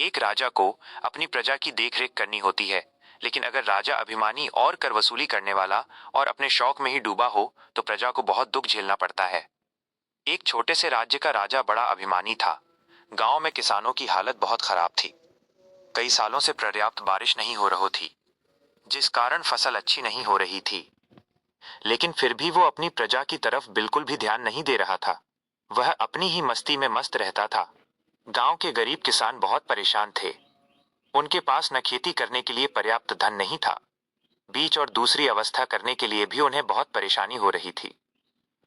एक राजा को अपनी प्रजा की देखरेख करनी होती है, लेकिन अगर राजा अभिमानी और कर वसूली करने वाला और अपने शौक में ही डूबा हो तो प्रजा को बहुत दुख झेलना पड़ता है। एक छोटे से राज्य का राजा बड़ा अभिमानी था। गांव में किसानों की हालत बहुत खराब थी। कई सालों से पर्याप्त बारिश नहीं हो रही थी, जिस कारण फसल अच्छी नहीं हो रही थी। लेकिन फिर भी वो अपनी प्रजा की तरफ बिल्कुल भी ध्यान नहीं दे रहा था। वह अपनी ही मस्ती में मस्त रहता था। गांव के गरीब किसान बहुत परेशान थे। उनके पास न खेती करने के लिए पर्याप्त धन नहीं था, बीज और दूसरी अवस्था करने के लिए भी उन्हें बहुत परेशानी हो रही थी।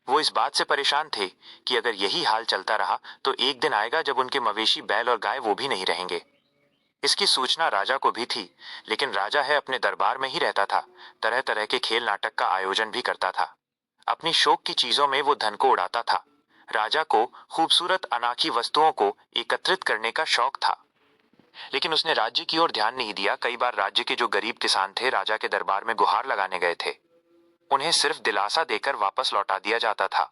वो इस बात से परेशान थे कि अगर यही हाल चलता रहा तो एक दिन आएगा जब उनके मवेशी, बैल और गाय वो भी नहीं रहेंगे। इसकी सूचना राजा को भी थी, लेकिन राजा है अपने दरबार में ही रहता था। तरह तरह के खेल नाटक का आयोजन भी करता था। अपनी शौक की चीजों में वो धन को उड़ाता था। राजा को खूबसूरत अनाखी वस्तुओं को एकत्रित करने का शौक था, लेकिन उसने राज्य की ओर ध्यान नहीं दिया। कई बार राज्य के जो गरीब किसान थे राजा के दरबार में गुहार लगाने गए थे। उन्हें सिर्फ दिलासा देकर वापस लौटा दिया जाता था।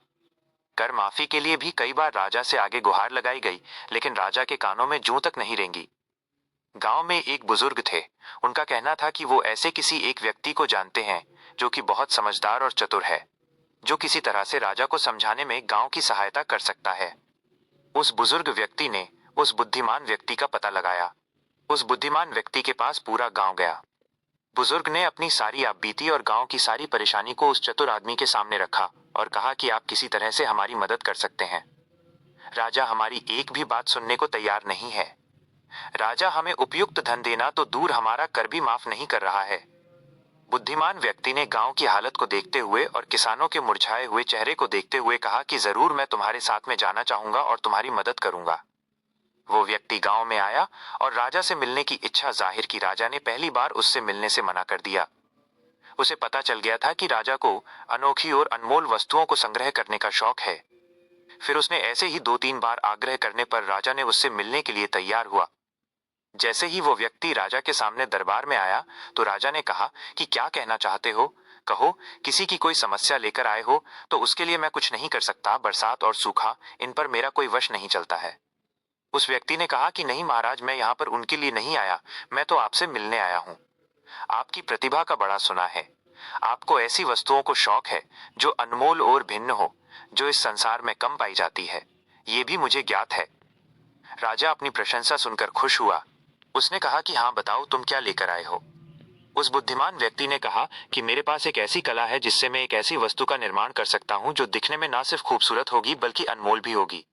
कर माफी के लिए भी कई बार राजा से आगे गुहार लगाई गई, लेकिन राजा के कानों में जूं तक नहीं रेंगी। गांव में एक बुजुर्ग थे। उनका कहना था कि वो ऐसे किसी एक व्यक्ति को जानते हैं जो कि बहुत समझदार और चतुर है, जो किसी तरह से राजा को समझाने में गांव की सहायता कर सकता है। उस बुजुर्ग व्यक्ति ने उस बुद्धिमान व्यक्ति का पता लगाया। उस बुद्धिमान व्यक्ति के पास पूरा गांव गया। बुजुर्ग ने अपनी सारी आपबीती और गांव की सारी परेशानी को उस चतुर आदमी के सामने रखा और कहा कि आप किसी तरह से हमारी मदद कर सकते हैं। राजा हमारी एक भी बात सुनने को तैयार नहीं है। राजा हमें उपयुक्त धन देना तो दूर, हमारा कर भी माफ नहीं कर रहा है। बुद्धिमान व्यक्ति ने गांव की हालत को देखते हुए और किसानों के मुरझाए हुए चेहरे को देखते हुए कहा कि जरूर, मैं तुम्हारे साथ में जाना चाहूंगा और तुम्हारी मदद करूंगा। वो व्यक्ति गांव में आया और राजा से मिलने की इच्छा जाहिर की। राजा ने पहली बार उससे मिलने से मना कर दिया। उसे पता चल गया था कि राजा को अनोखी और अनमोल वस्तुओं को संग्रह करने का शौक है। फिर उसने ऐसे ही 2-3 बार आग्रह करने पर राजा ने उससे मिलने के लिए तैयार हुआ। जैसे ही वो व्यक्ति राजा के सामने दरबार में आया तो राजा ने कहा कि क्या कहना चाहते हो, कहो। किसी की कोई समस्या लेकर आए हो तो उसके लिए मैं कुछ नहीं कर सकता। बरसात और सूखा, इन पर मेरा कोई वश नहीं चलता है। उस व्यक्ति ने कहा कि नहीं महाराज, मैं यहाँ पर उनके लिए नहीं आया, मैं तो आपसे मिलने आया हूँ। आपकी प्रतिभा का बड़ा सुना है। आपको ऐसी वस्तुओं को शौक है जो अनमोल और भिन्न हो, जो इस संसार में कम पाई जाती है, ये भी मुझे ज्ञात है। राजा अपनी प्रशंसा सुनकर खुश हुआ। उसने कहा कि हाँ बताओ, तुम क्या लेकर आए हो। उस बुद्धिमान व्यक्ति ने कहा कि मेरे पास एक ऐसी कला है जिससे मैं एक ऐसी वस्तु का निर्माण कर सकता हूँ जो दिखने में ना सिर्फ खूबसूरत होगी बल्कि अनमोल भी होगी।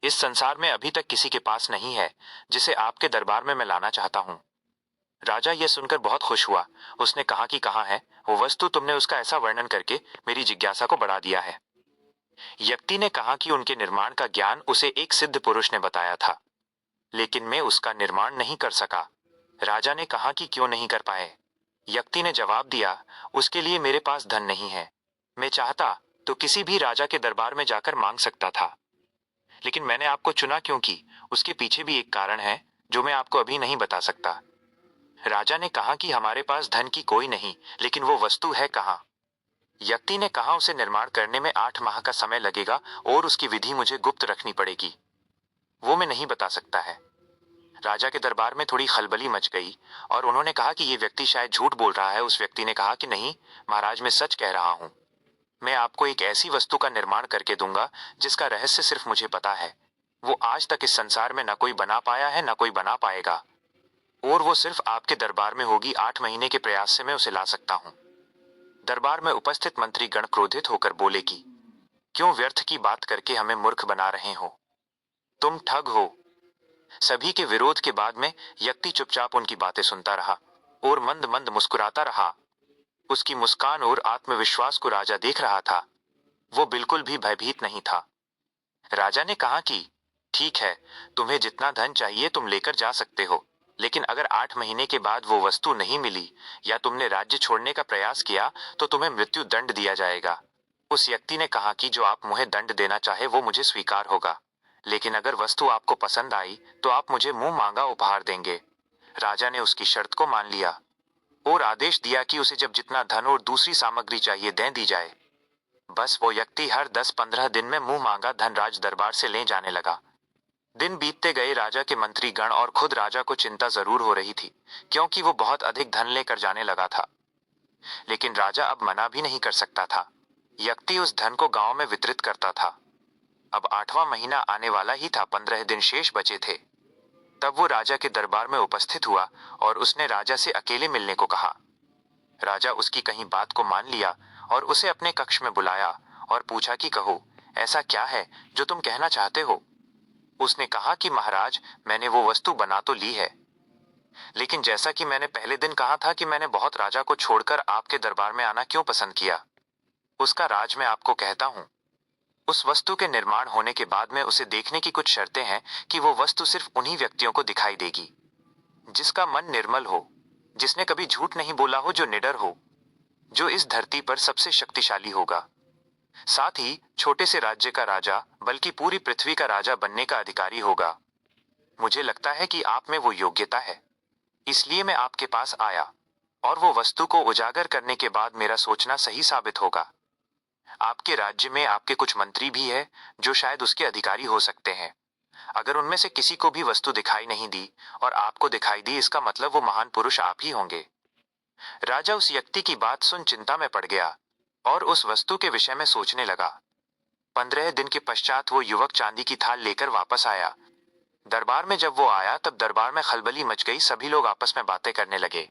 इस संसार में अभी तक किसी के पास नहीं है, जिसे आपके दरबार में मैं लाना चाहता हूँ। राजा यह सुनकर बहुत खुश हुआ। उसने कहा कि कहाँ है वो वस्तु, तुमने उसका ऐसा वर्णन करके मेरी जिज्ञासा को बढ़ा दिया है। व्यक्ति ने कहा कि उनके निर्माण का ज्ञान उसे एक सिद्ध पुरुष ने बताया था, लेकिन मैं उसका निर्माण नहीं कर सका। राजा ने कहा कि क्यों नहीं कर पाए। व्यक्ति ने जवाब दिया, उसके लिए मेरे पास धन नहीं है। मैं चाहता तो किसी भी राजा के दरबार में जाकर मांग सकता था, लेकिन मैंने आपको चुना क्योंकि उसके पीछे भी एक कारण है जो मैं आपको अभी नहीं बता सकता। राजा ने कहा कि हमारे पास धन की कोई नहीं, लेकिन वो वस्तु है कहाँ। व्यक्ति ने कहा उसे निर्माण करने में 8 माह का समय लगेगा और उसकी विधि मुझे गुप्त रखनी पड़ेगी, वो मैं नहीं बता सकता है। राजा के दरबार में थोड़ी खलबली मच गई और उन्होंने कहा कि ये व्यक्ति शायद झूठ बोल रहा है। उस व्यक्ति ने कहा कि नहीं महाराज, मैं सच कह रहा हूँ। मैं आपको एक ऐसी वस्तु का निर्माण करके दूंगा जिसका रहस्य सिर्फ मुझे पता है। वो आज तक इस संसार में न कोई बना पाया है, न कोई बना पाएगा, और वो सिर्फ आपके दरबार में होगी। 8 महीने के प्रयास से मैं उसे ला सकता हूँ। दरबार में उपस्थित मंत्री गण क्रोधित होकर बोले कि क्यों व्यर्थ की बात करके हमें मूर्ख बना रहे हो, तुम ठग हो। सभी के विरोध के बाद में व्यक्ति चुपचाप उनकी बातें सुनता रहा और मंद मंद मुस्कुराता रहा। उसकी मुस्कान और आत्मविश्वास को राजा देख रहा था। वो बिल्कुल भी भयभीत नहीं था। राजा ने कहा कि ठीक है, तुम्हें जितना धन चाहिए तुम लेकर जा सकते हो, लेकिन अगर 8 महीने के बाद वो वस्तु नहीं मिली या तुमने राज्य छोड़ने का प्रयास किया तो तुम्हें मृत्यु दंड दिया जाएगा। उस व्यक्ति ने कहा कि जो आप मुझे दंड देना चाहे वो मुझे स्वीकार होगा, लेकिन अगर वस्तु आपको पसंद आई तो आप मुझे मुंह मांगा उपहार देंगे। राजा ने उसकी शर्त को मान लिया और आदेश दिया कि उसे जब जितना धन और दूसरी सामग्री चाहिए दे दी जाए। बस वो व्यक्ति हर 10-15 दिन में मुंह मांगा धन राज दरबार से ले जाने लगा। दिन बीतते गए, राजा के मंत्री गण और खुद राजा को चिंता जरूर हो रही थी, क्योंकि वो बहुत अधिक धन लेकर जाने लगा था। लेकिन राजा अब मना भी नहीं कर सकता था। व्यक्ति उस धन को गांव में वितरित करता था। अब 8वां महीना आने वाला ही था, 15 दिन शेष बचे थे। तब वो राजा के दरबार में उपस्थित हुआ और उसने राजा से अकेले मिलने को कहा। राजा उसकी कहीं बात को मान लिया और उसे अपने कक्ष में बुलाया और पूछा कि कहो, ऐसा क्या है जो तुम कहना चाहते हो। उसने कहा कि महाराज, मैंने वो वस्तु बना तो ली है, लेकिन जैसा कि मैंने पहले दिन कहा था कि मैंने बहुत राजा को छोड़कर आपके दरबार में आना क्यों पसंद किया, उसका राज मैं आपको कहता हूं। उस वस्तु के निर्माण होने के बाद में उसे देखने की कुछ शर्तें हैं कि वो वस्तु सिर्फ उन्हीं व्यक्तियों को दिखाई देगी जिसका मन निर्मल हो, जिसने कभी झूठ नहीं बोला हो, जो निडर हो, जो इस धरती पर सबसे शक्तिशाली होगा, साथ ही छोटे से राज्य का राजा बल्कि पूरी पृथ्वी का राजा बनने का अधिकारी होगा। मुझे लगता है कि आप में वो योग्यता है, इसलिए मैं आपके पास आया, और वो वस्तु को उजागर करने के बाद मेरा सोचना सही साबित होगा। आपके राज्य में आपके कुछ मंत्री भी हैं जो शायद उसके अधिकारी हो सकते हैं। अगर उनमें से किसी को भी वस्तु दिखाई नहीं दी और आपको दिखाई दी, इसका मतलब वो महान पुरुष आप ही होंगे। राजा उस व्यक्ति की बात सुन चिंता में पड़ गया और उस वस्तु के विषय में सोचने लगा। 15 दिन के पश्चात वो युवक चांदी की थाल लेकर वापस आया। दरबार में जब वो आया तब दरबार में खलबली मच गई। सभी लोग आपस में बातें करने लगे।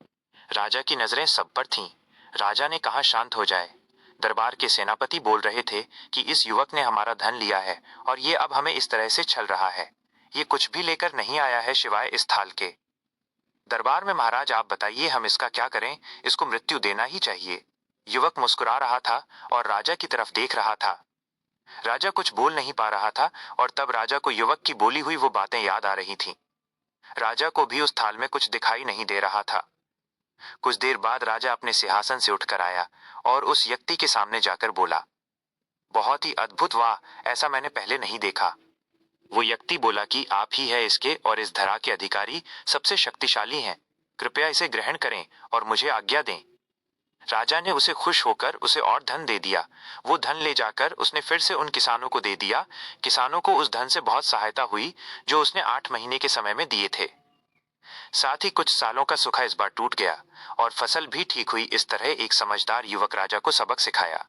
राजा की नजरें सब पर थीं। राजा ने कहा, शांत हो जाए। दरबार के सेनापति बोल रहे थे कि इस युवक ने हमारा धन लिया है और ये अब हमें इस तरह से छल रहा है। ये कुछ भी लेकर नहीं आया है सिवाय इस थाल के। दरबार में, महाराज आप बताइए, हम इसका क्या करें? इसको मृत्यु देना ही चाहिए। युवक मुस्कुरा रहा था और राजा की तरफ देख रहा था। राजा कुछ बोल नहीं पा रहा था और तब राजा को युवक की बोली हुई वो बातें याद आ रही थीं। राजा को भी उस थाल में कुछ दिखाई नहीं दे रहा था। कुछ देर बाद राजा अपने सिंहासन से उठकर आया और उस व्यक्ति के सामने जाकर बोला, बहुत ही अद्भुत, वाह, ऐसा मैंने पहले नहीं देखा। वो व्यक्ति बोला कि आप ही है इसके और इस धरा के अधिकारी, सबसे शक्तिशाली हैं। कृपया इसे ग्रहण करें और मुझे आज्ञा दें। राजा ने उसे खुश होकर उसे और धन दे दिया। वो धन ले जाकर उसने फिर से उन किसानों को दे दिया। किसानों को उस धन से बहुत सहायता हुई जो उसने 8 महीने के समय में दिए थे। साथ ही कुछ सालों का सूखा इस बार टूट गया और फसल भी ठीक हुई। इस तरह एक समझदार युवक राजा को सबक सिखाया।